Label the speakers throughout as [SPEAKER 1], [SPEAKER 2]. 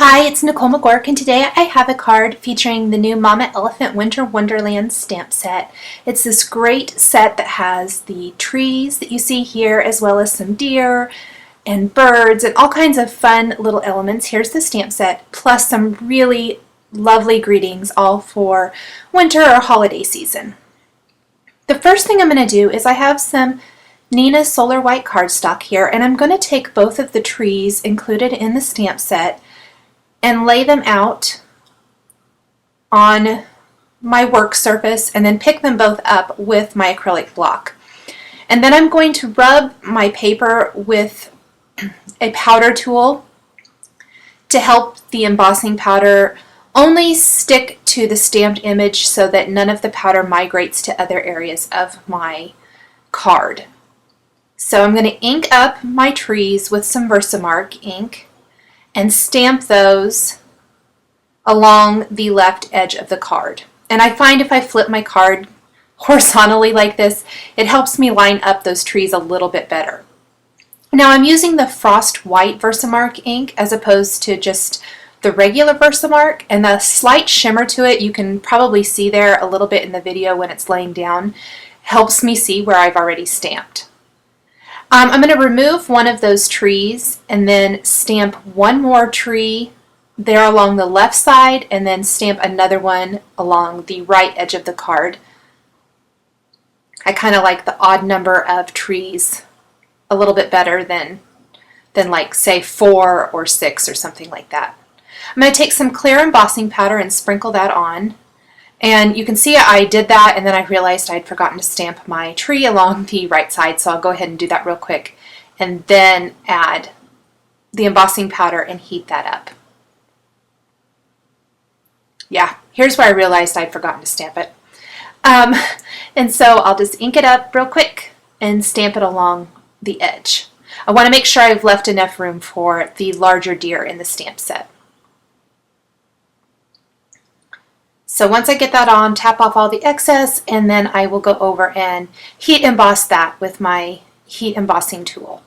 [SPEAKER 1] Hi, it's Nicole McGork, and today I have a card featuring the new Mama Elephant Winter Wonderland stamp set. It's this great set that has the trees that you see here, as well as some deer and birds and all kinds of fun little elements. Here's the stamp set, plus some really lovely greetings, all for winter or holiday season. The first thing I'm going to do is I have some Nina Solar White cardstock here, and I'm going to take both of the trees included in the stamp set and lay them out on my work surface and then pick them both up with my acrylic block. And then I'm going to rub my paper with a powder tool to help the embossing powder only stick to the stamped image so that none of the powder migrates to other areas of my card. So I'm going to ink up my trees with some Versamark ink and stamp those along the left edge of the card. And I find if I flip my card horizontally like this, it helps me line up those trees a little bit better. Now I'm using the Frost White Versamark ink as opposed to just the regular Versamark, and the slight shimmer to it, you can probably see there a little bit in the video when it's laying down, helps me see where I've already stamped. I'm going to remove one of those trees and then stamp one more tree there along the left side and then stamp another one along the right edge of the card. I kind of like the odd number of trees a little bit better than like say 4 or 6 or something like that. I'm going to take some clear embossing powder and sprinkle that on. And you can see I did that, and then I realized I'd forgotten to stamp my tree along the right side, so I'll go ahead and do that real quick and then add the embossing powder and heat that up. Yeah, here's where I realized I'd forgotten to stamp it. And so I'll just ink it up real quick and stamp it along the edge. I want to make sure I've left enough room for the larger deer in the stamp set. So once I get that on, tap off all the excess, and then I will go over and heat emboss that with my heat embossing tool.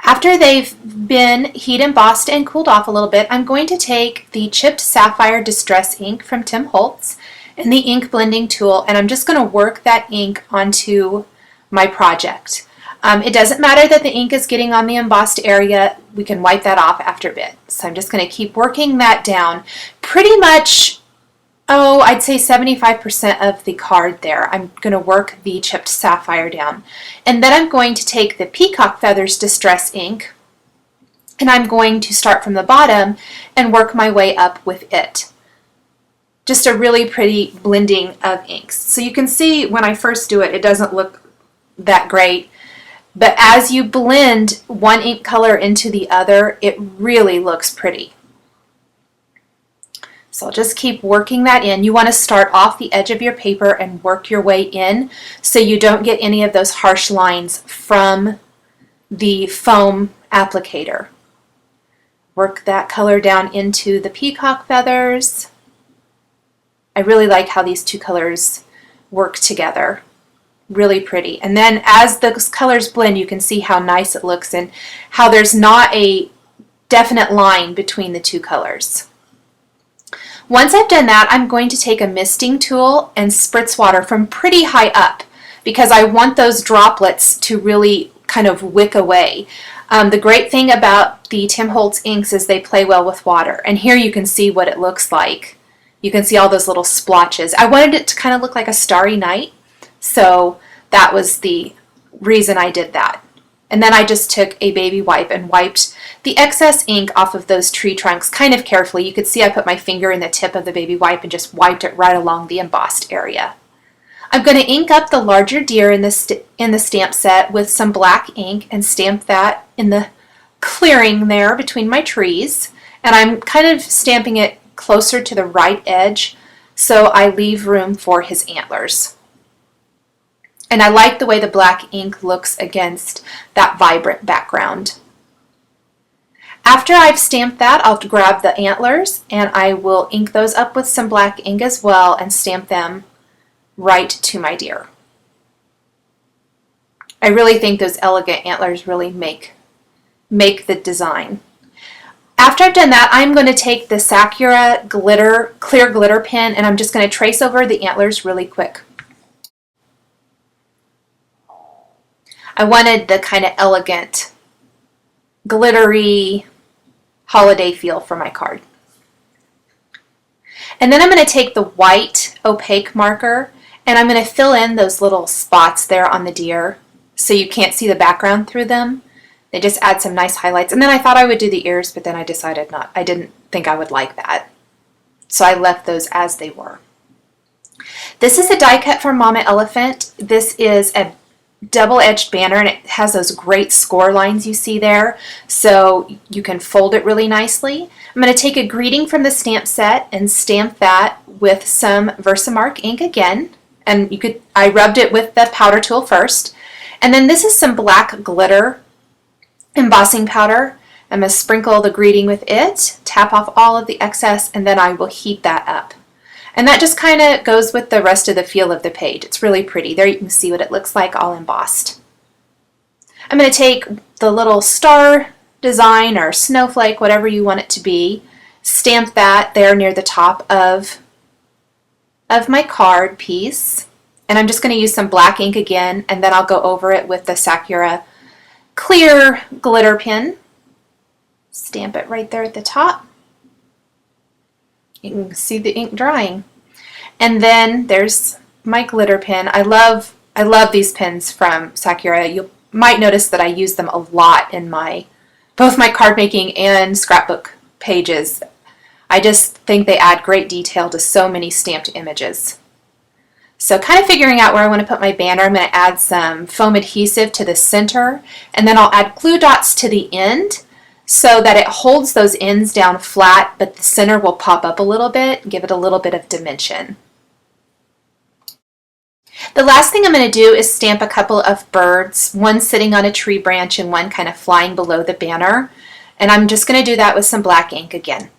[SPEAKER 1] After they've been heat embossed and cooled off a little bit, I'm going to take the Chipped Sapphire Distress ink from Tim Holtz and the ink blending tool, and I'm just going to work that ink onto my project. It doesn't matter that the ink is getting on the embossed area. We can wipe that off after a bit. So I'm just going to keep working that down. Pretty much, I'd say 75% of the card there. I'm going to work the Chipped Sapphire down. And then I'm going to take the Peacock Feathers Distress ink, and I'm going to start from the bottom and work my way up with it. Just a really pretty blending of inks. So you can see when I first do it, it doesn't look that great. But as you blend one ink color into the other, it really looks pretty. So I'll just keep working that in. You want to start off the edge of your paper and work your way in so you don't get any of those harsh lines from the foam applicator. Work that color down into the peacock feathers. I really like how these two colors work together. Really pretty. And then as those colors blend, you can see how nice it looks and how there's not a definite line between the two colors. Once I've done that, I'm going to take a misting tool and spritz water from pretty high up because I want those droplets to really kind of wick away. The great thing about the Tim Holtz inks is they play well with water. And here you can see what it looks like. You can see all those little splotches. I wanted it to kind of look like a starry night. So that was the reason I did that. And then I just took a baby wipe and wiped the excess ink off of those tree trunks kind of carefully. You could see I put my finger in the tip of the baby wipe and just wiped it right along the embossed area. I'm going to ink up the larger deer in the stamp set with some black ink and stamp that in the clearing there between my trees. And I'm kind of stamping it closer to the right edge so I leave room for his antlers. And I like the way the black ink looks against that vibrant background. After I've stamped that, I'll grab the antlers and I will ink those up with some black ink as well and stamp them right to my deer. I really think those elegant antlers really make the design. After I've done that, I'm going to take the Sakura clear glitter pen, and I'm just going to trace over the antlers really quick. I wanted the kind of elegant, glittery holiday feel for my card. And then I'm going to take the white opaque marker and I'm going to fill in those little spots there on the deer so you can't see the background through them. They just add some nice highlights. And then I thought I would do the ears, but then I decided not. I didn't think I would like that. So I left those as they were. This is a die cut from Mama Elephant. This is a double-edged banner and it has those great score lines you see there, so you can fold it really nicely. I'm going to take a greeting from the stamp set and stamp that with some Versamark ink again, and I rubbed it with the powder tool first, and then this is some black glitter embossing powder. I'm going to sprinkle the greeting with it, tap off all of the excess, and then I will heat that up. And that just kind of goes with the rest of the feel of the page. It's really pretty. There you can see what it looks like all embossed. I'm going to take the little star design or snowflake, whatever you want it to be, stamp that there near the top of my card piece. And I'm just going to use some black ink again, and then I'll go over it with the Sakura clear glitter pen. Stamp it right there at the top. You can see the ink drying. And then there's my glitter pen. I love these pens from Sakura. You might notice that I use them a lot in both my card making and scrapbook pages. I just think they add great detail to so many stamped images. So kind of figuring out where I want to put my banner, I'm going to add some foam adhesive to the center, and then I'll add glue dots to the end, so that it holds those ends down flat, but the center will pop up a little bit, give it a little bit of dimension. The last thing I'm going to do is stamp a couple of birds, one sitting on a tree branch and one kind of flying below the banner. And I'm just going to do that with some black ink again.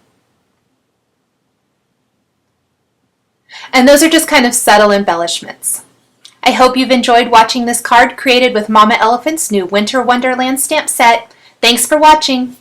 [SPEAKER 1] And those are just kind of subtle embellishments. I hope you've enjoyed watching this card created with Mama Elephant's new Winter Wonderland stamp set. Thanks for watching.